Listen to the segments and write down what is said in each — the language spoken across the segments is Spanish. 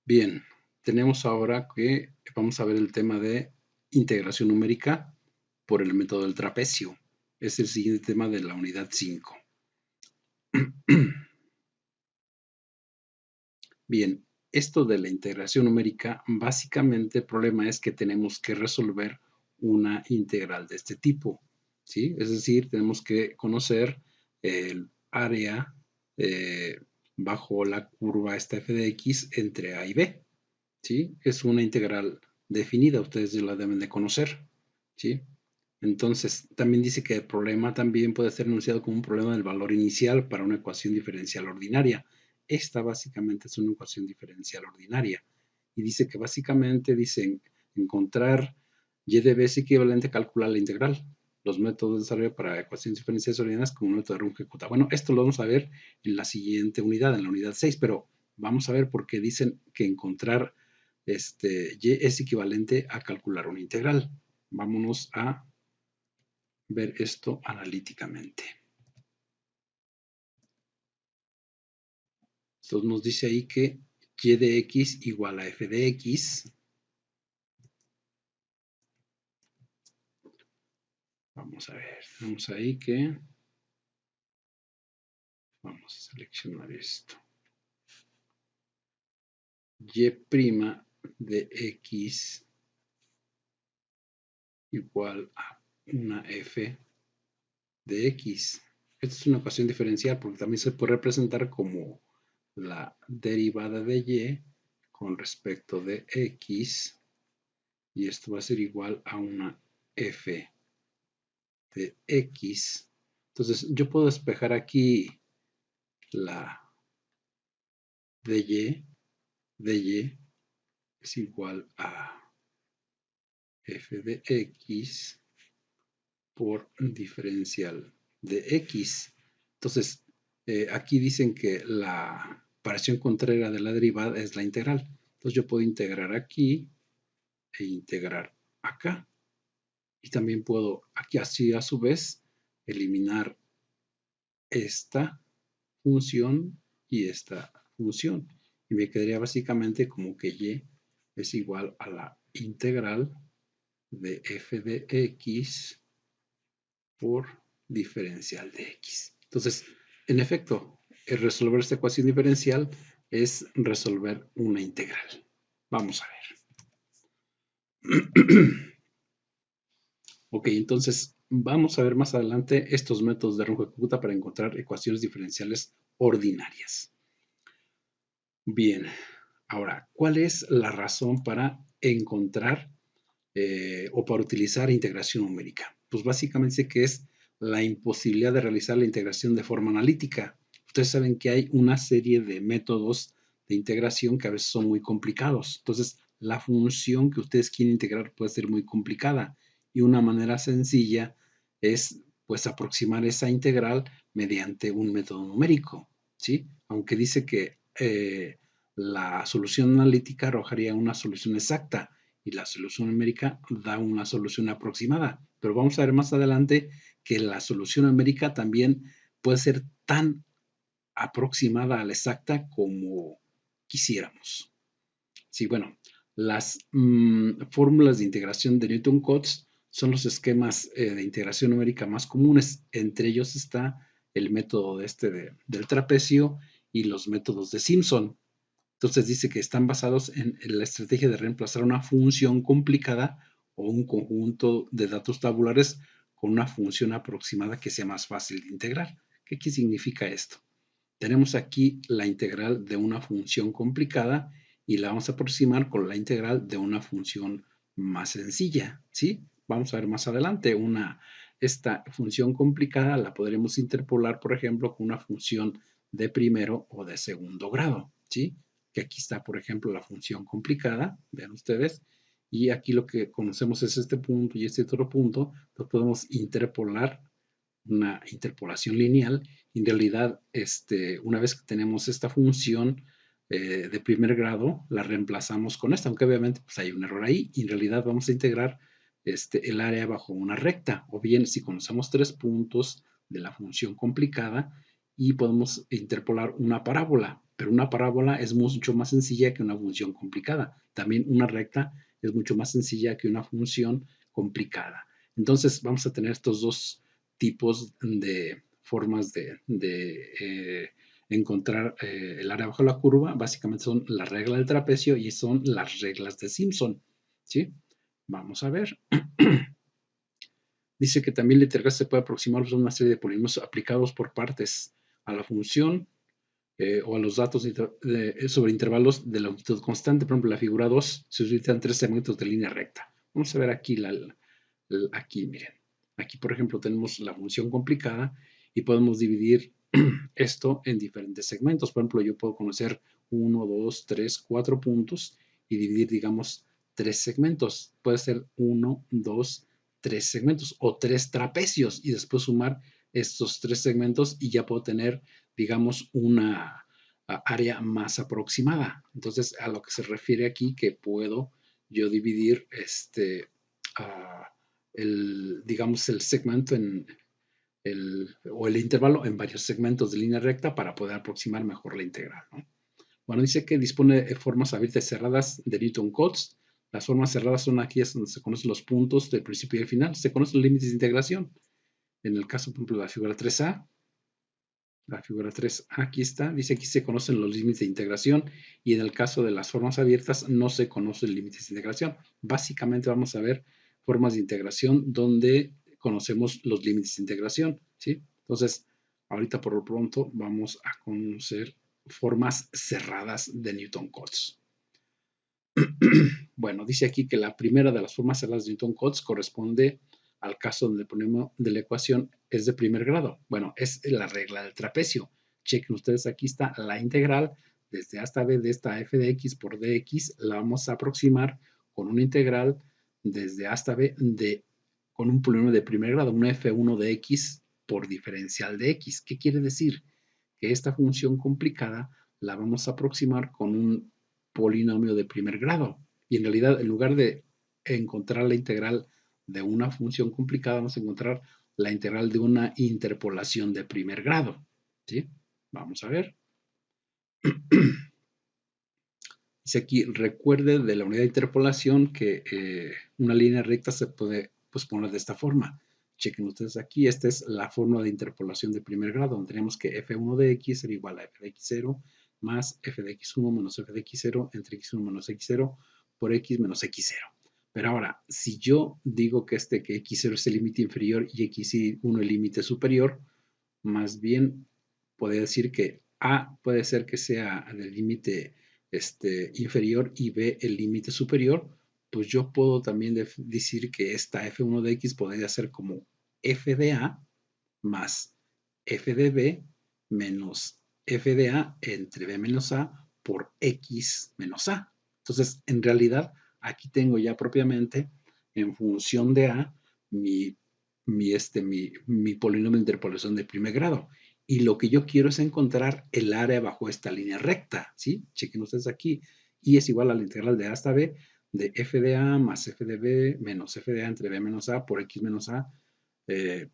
Bien, tenemos ahora que vamos a ver el tema de integración numérica por el método del trapecio. Es el siguiente tema de la unidad 5. Bien, esto de la integración numérica, básicamente el problema es que tenemos que resolver una integral de este tipo, ¿sí? Es decir, tenemos que conocer el área bajo la curva esta f de x entre a y b, ¿sí? Es una integral definida, ustedes ya la deben de conocer, ¿sí? Entonces, también dice que el problema también puede ser enunciado como un problema del valor inicial para una ecuación diferencial ordinaria. Esta básicamente es una ecuación diferencial ordinaria. Y dice que básicamente dicen encontrar y de b es equivalente a calcular la integral. Los métodos de desarrollo para ecuaciones diferenciales ordinarias como un método de Runge-Kutta. Bueno, esto lo vamos a ver en la siguiente unidad, en la unidad 6, pero vamos a ver por qué dicen que encontrar y es equivalente a calcular una integral. Vámonos a ver esto analíticamente. Entonces nos dice ahí que y de x igual a f de x. Vamos a ver, tenemos ahí que vamos a seleccionar esto. Y' de x igual a una f de x. Esta es una ecuación diferencial porque también se puede representar como la derivada de y con respecto de x, y esto va a ser igual a una f de x. Entonces yo puedo despejar aquí la de y es igual a f de x por diferencial de x. Entonces, aquí dicen que la variación contraria de la derivada es la integral. Entonces yo puedo integrar aquí e integrar acá. Y también puedo aquí así a su vez eliminar esta función y esta función. Y me quedaría básicamente como que y es igual a la integral de f de x por diferencial de x. Entonces, en efecto, el resolver esta ecuación diferencial es resolver una integral. Vamos a ver. Ok, entonces vamos a ver más adelante estos métodos de Runge-Kutta para encontrar ecuaciones diferenciales ordinarias. Bien, ahora, ¿cuál es la razón para encontrar o para utilizar integración numérica? Pues básicamente que es la imposibilidad de realizar la integración de forma analítica. Ustedes saben que hay una serie de métodos de integración que a veces son muy complicados. Entonces, la función que ustedes quieren integrar puede ser muy complicada y una manera sencilla es pues aproximar esa integral mediante un método numérico, ¿sí? Aunque dice que la solución analítica arrojaría una solución exacta y la solución numérica da una solución aproximada. Pero vamos a ver más adelante que la solución numérica también puede ser tan aproximada a la exacta como quisiéramos. Sí, bueno, las fórmulas de integración de Newton-Cotes son los esquemas de integración numérica más comunes. Entre ellos está el método del trapecio y los métodos de Simpson. Entonces dice que están basados en la estrategia de reemplazar una función complicada o un conjunto de datos tabulares con una función aproximada que sea más fácil de integrar. ¿Qué significa esto? Tenemos aquí la integral de una función complicada y la vamos a aproximar con la integral de una función más sencilla, ¿sí? Vamos a ver más adelante esta función complicada la podremos interpolar, por ejemplo, con una función de primero o de segundo grado, ¿sí? Que aquí está, por ejemplo, la función complicada, vean ustedes, y aquí lo que conocemos es este punto y este otro punto, lo podemos interpolar, una interpolación lineal. En realidad, una vez que tenemos esta función de primer grado, la reemplazamos con esta, aunque obviamente pues, hay un error ahí, y en realidad vamos a integrar el área bajo una recta, o bien si conocemos tres puntos de la función complicada y podemos interpolar una parábola, pero una parábola es mucho más sencilla que una función complicada. También una recta es mucho más sencilla que una función complicada. Entonces vamos a tener estos dos tipos de formas de encontrar el área bajo la curva. Básicamente son la regla del trapecio y son las reglas de Simpson. ¿Sí? Vamos a ver. Dice que también la integral se puede aproximar usando una serie de polinomios aplicados por partes a la función o a los datos sobre intervalos de longitud constante. Por ejemplo, la figura 2 se utilizan 3 segmentos de línea recta. Vamos a ver aquí, aquí miren. Aquí, por ejemplo, tenemos la función complicada y podemos dividir esto en diferentes segmentos. Por ejemplo, yo puedo conocer 1, 2, 3, 4 puntos y dividir, digamos, 3 segmentos. Puede ser 1, 2, 3 segmentos o 3 trapecios y después sumar estos 3 segmentos y ya puedo tener, digamos, una área más aproximada. Entonces, a lo que se refiere aquí, que puedo yo dividir digamos, el segmento o el intervalo en varios segmentos de línea recta para poder aproximar mejor la integral, ¿no? Bueno, dice que dispone de formas abiertas y cerradas de Newton-Cotes. Las formas cerradas son aquellas donde se conocen los puntos del principio y del final. Se conocen los límites de integración. En el caso, por ejemplo, de la figura 3A, aquí está, dice aquí se conocen los límites de integración y en el caso de las formas abiertas no se conocen límites de integración. Básicamente vamos a ver formas de integración donde conocemos los límites de integración, ¿sí? Entonces, ahorita por lo pronto vamos a conocer formas cerradas de Newton-Cotes. Bueno, dice aquí que la primera de las formas cerradas de Newton-Cotes corresponde al caso donde el polinomio de la ecuación es de primer grado. Bueno, es la regla del trapecio. Chequen ustedes, aquí está la integral desde A hasta B de esta f de x por dx. La vamos a aproximar con una integral desde A hasta B con un polinomio de primer grado, un f1 de x por diferencial de x. ¿Qué quiere decir? Que esta función complicada la vamos a aproximar con un polinomio de primer grado. Y en realidad, en lugar de encontrar la integral de una función complicada, vamos a encontrar la integral de una interpolación de primer grado. ¿Sí? Vamos a ver. Dice aquí, recuerde de la unidad de interpolación que una línea recta se puede poner de esta forma. Chequen ustedes aquí, esta es la fórmula de interpolación de primer grado, donde tenemos que f1 de x será igual a f de x0 más f de x1 menos f de x0 entre x1 menos x0 por x menos x0. Pero ahora, si yo digo que que x0 es el límite inferior y x1 el límite superior, más bien podría decir que a puede ser que sea el límite inferior y b el límite superior, pues yo puedo también decir que esta f1 de x podría ser como f de a más f de b menos f de a entre b menos a por x menos a. Entonces, en realidad, aquí tengo ya propiamente en función de a mi polinomio de interpolación de primer grado. Y lo que yo quiero es encontrar el área bajo esta línea recta, ¿sí? Chequen ustedes aquí. Y es igual a la integral de a hasta b de f de a más f de b menos f de a entre b menos a por x menos a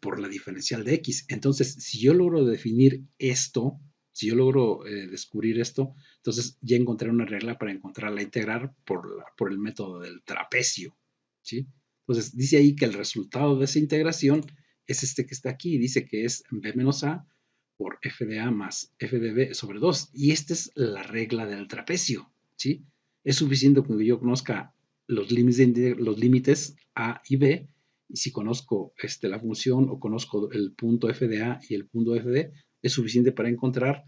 por la diferencial de x. Entonces, si yo logro definir esto, si yo logro descubrir esto, entonces ya encontré una regla para encontrar la integral por el método del trapecio, ¿sí? Entonces, dice ahí que el resultado de esa integración es este que está aquí. Dice que es b menos a por f de a más f de b sobre 2. Y esta es la regla del trapecio, ¿sí? Es suficiente con que yo conozca los límites a y b, y si conozco la función o conozco el punto f de a y el punto f de, es suficiente para encontrar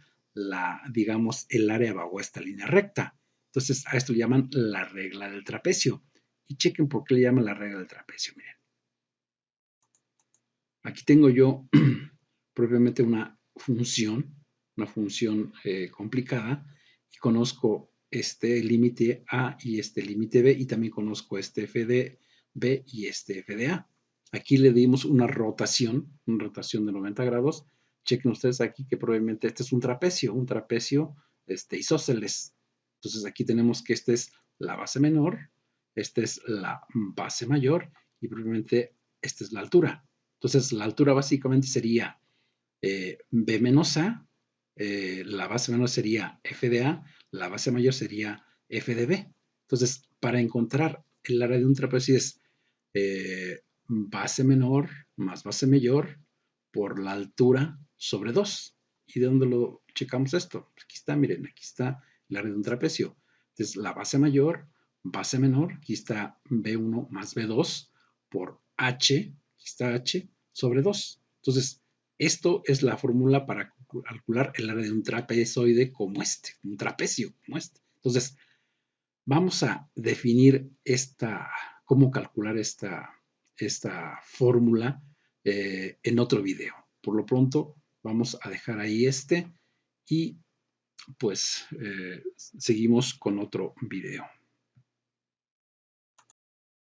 digamos, el área bajo esta línea recta. Entonces, a esto le llaman la regla del trapecio. Y chequen por qué le llaman la regla del trapecio. Miren. Aquí tengo yo propiamente una función complicada, y conozco este límite A y este límite B, y también conozco este f de B y este f de A. Aquí le dimos una rotación de 90 grados. Chequen ustedes aquí que probablemente este es un trapecio isósceles. Entonces aquí tenemos que esta es la base menor, esta es la base mayor y probablemente esta es la altura. Entonces la altura básicamente sería B menos A la base menor sería f de A, la base mayor sería f de B. Entonces, para encontrar el área de un trapecio es base menor más base mayor por la altura sobre 2. ¿Y de dónde lo checamos esto? Aquí está, miren, aquí está el área de un trapecio. Entonces, la base mayor, base menor, aquí está B1 más B2 por H, aquí está H, sobre 2. Entonces, esto es la fórmula para calcular el área de un trapezoide como este, un trapecio como este. Entonces, vamos a definir cómo calcular esta fórmula en otro video. Por lo pronto, vamos a dejar ahí y pues seguimos con otro video.